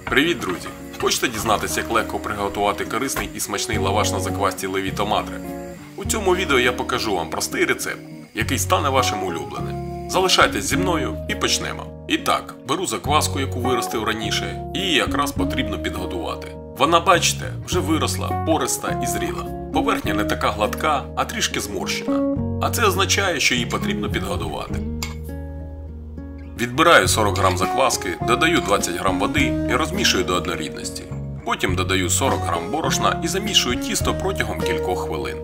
Привіт, друзі! Хочете дізнатися, як легко приготувати корисний і смачний лаваш на заквасці Левіто Мадре? У цьому відео я покажу вам простий рецепт, який стане вашим улюбленим. Залишайтесь зі мною і почнемо. І так, беру закваску, яку виростив раніше, і її якраз потрібно підготувати. Вона, бачите, вже виросла, пориста і зріла. Поверхня не така гладка, а трішки зморщена. А це означає, що її потрібно підготувати. Відбираю 40 г закваски, додаю 20 г води і розмішую до однорідності. Потім додаю 40 г борошна і замішую тісто протягом кількох хвилин.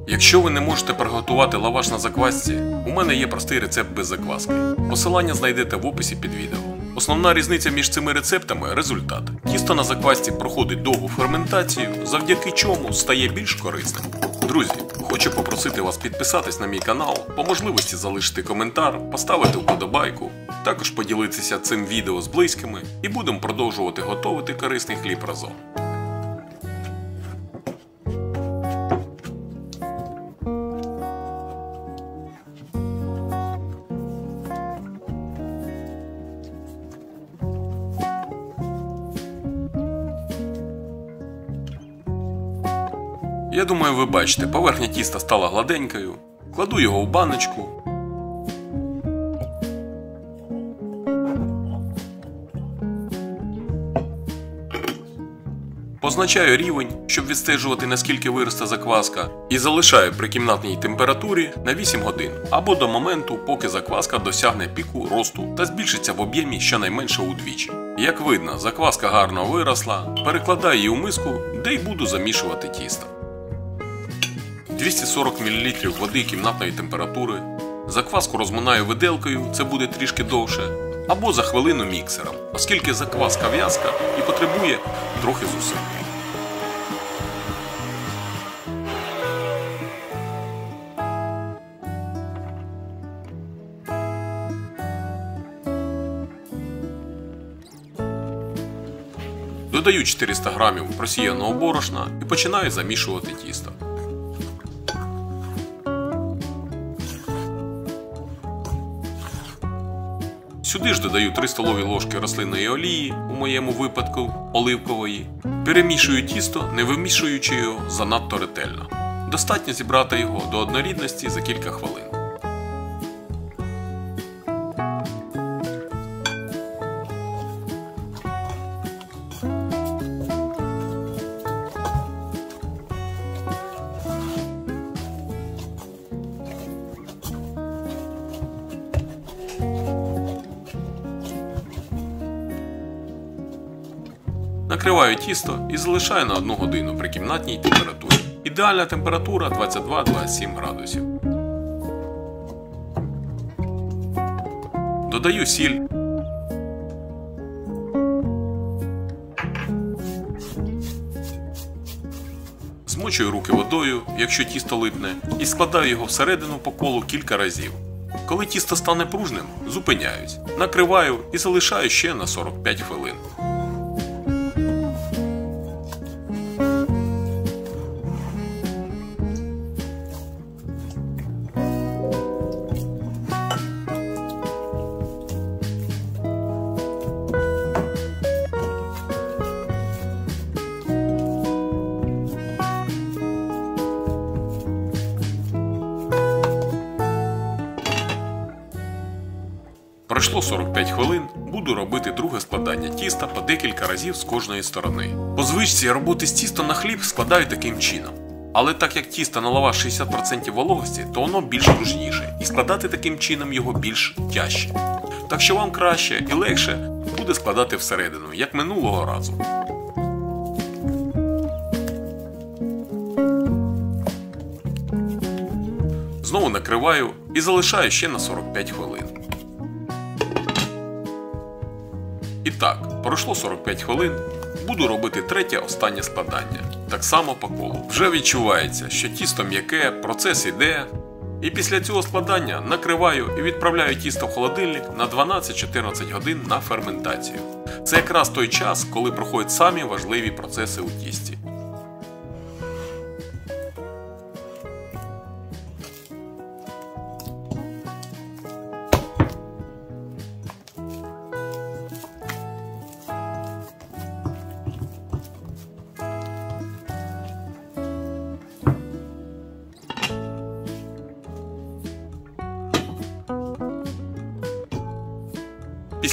Якщо ви не можете приготувати лаваш на заквасці, у мене є простий рецепт без закваски. Посилання знайдете в описі під відео. Основна різниця між цими рецептами – результат. Тісто на заквасці проходить довгу ферментацію, завдяки чому стає більш корисним. Друзі, хочу попросити вас підписатись на мій канал, по можливості залишити коментар, поставити вподобайку, також поділитися цим відео з близькими і будемо продовжувати готувати корисний хліб разом. Я думаю, ви бачите, поверхня тіста стала гладенькою. Кладу його в баночку. Позначаю рівень, щоб відстежувати, наскільки виросте закваска, і залишаю при кімнатній температурі на 8 годин, або до моменту, поки закваска досягне піку росту та збільшиться в об'ємі щонайменше удвічі. Як видно, закваска гарно виросла, перекладаю її у миску, де й буду замішувати тісто. 240 мл води кімнатної температури, закваску розминаю виделкою, це буде трішки довше, або за хвилину міксером, оскільки закваска в'язка і потребує трохи зусиль. Додаю 400 г просіяного борошна і починаю замішувати тісто. Сюди ж додаю 3 столові ложки рослинної олії, у моєму випадку оливкової. Перемішую тісто, не вимішуючи його занадто ретельно. Достатньо зібрати його до однорідності за кілька хвилин. Накриваю тісто і залишаю на 1 годину при кімнатній температурі. Ідеальна температура 22-27 градусів. Додаю сіль. Змочую руки водою, якщо тісто липне, і складаю його всередину по колу кілька разів. Коли тісто стане пружним, зупиняюсь, накриваю і залишаю ще на 45 хвилин. Пройшло 45 хвилин, буду робити друге складання тіста по декілька разів з кожної сторони. По звичці роботи з тістом на хліб складаю таким чином. Але так як тісто на лаваш 60% вологості, то воно більш пружніше, і складати таким чином його більш тяжче. Так що вам краще і легше буде складати всередину, як минулого разу. Знову накриваю і залишаю ще на 45 хвилин. І так, пройшло 45 хвилин, буду робити третє останнє складання. Так само по колу. Вже відчувається, що тісто м'яке, процес іде. І після цього складання накриваю і відправляю тісто в холодильник на 12-14 годин на ферментацію. Це якраз той час, коли проходять самі важливі процеси у тісті.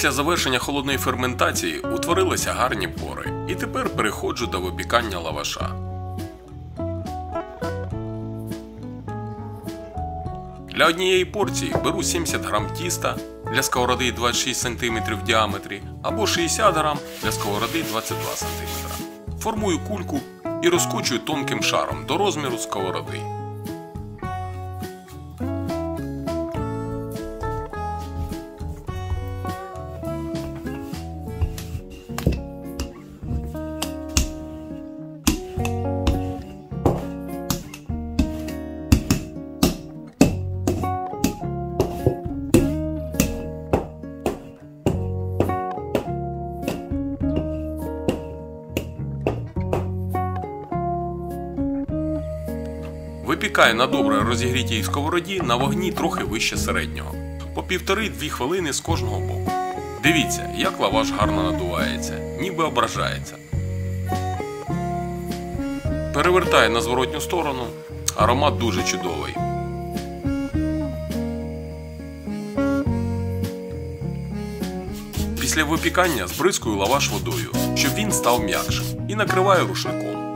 Після завершення холодної ферментації утворилися гарні пори, і тепер переходжу до випікання лаваша. Для однієї порції беру 70 г тіста для сковороди 26 см в діаметрі або 60 г для сковороди 22 см. Формую кульку і розкочую тонким шаром до розміру сковороди. Випікаю на добре розігрітій сковороді на вогні трохи вище середнього, по 1,5-2 хвилини з кожного боку. Дивіться, як лаваш гарно надувається, ніби ображається. Перевертаю на зворотню сторону, аромат дуже чудовий. Після випікання збризкую лаваш водою, щоб він став м'якшим, і накриваю рушником.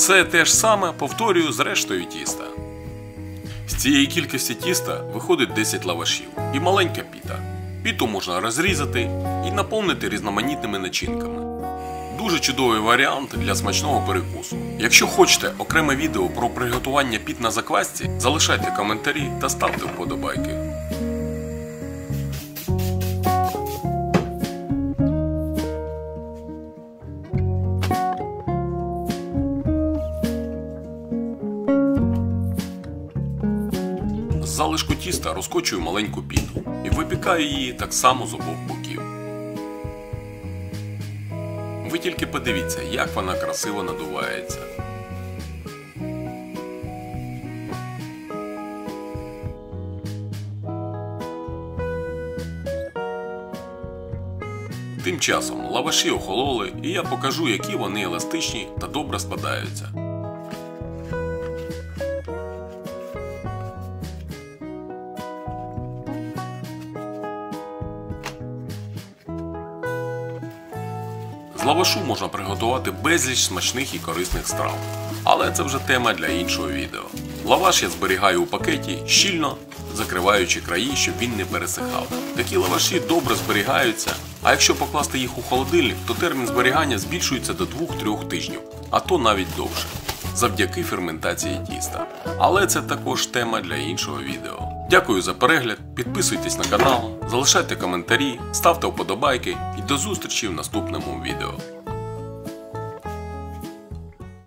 Все те ж саме повторюю з рештою тіста. З цієї кількості тіста виходить 10 лавашів і маленька піта. Піту можна розрізати і наповнити різноманітними начинками. Дуже чудовий варіант для смачного перекусу. Якщо хочете окреме відео про приготування піт на заквасці, залишайте коментарі та ставте вподобайки. З залишку тіста розкочую маленьку піту і випікаю її так само з обох боків. Ви тільки подивіться, як вона красиво надувається. Тим часом лаваші охололи, і я покажу, які вони еластичні та добре складаються. З лавашу можна приготувати безліч смачних і корисних страв. Але це вже тема для іншого відео. Лаваш я зберігаю у пакеті, щільно закриваючи краї, щоб він не пересихав. Такі лаваші добре зберігаються, а якщо покласти їх у холодильник, то термін зберігання збільшується до 2-3 тижнів, а то навіть довше, завдяки ферментації тіста. Але це також тема для іншого відео. Дякую за перегляд, підписуйтесь на канал, залишайте коментарі, ставте вподобайки і до зустрічі в наступному відео.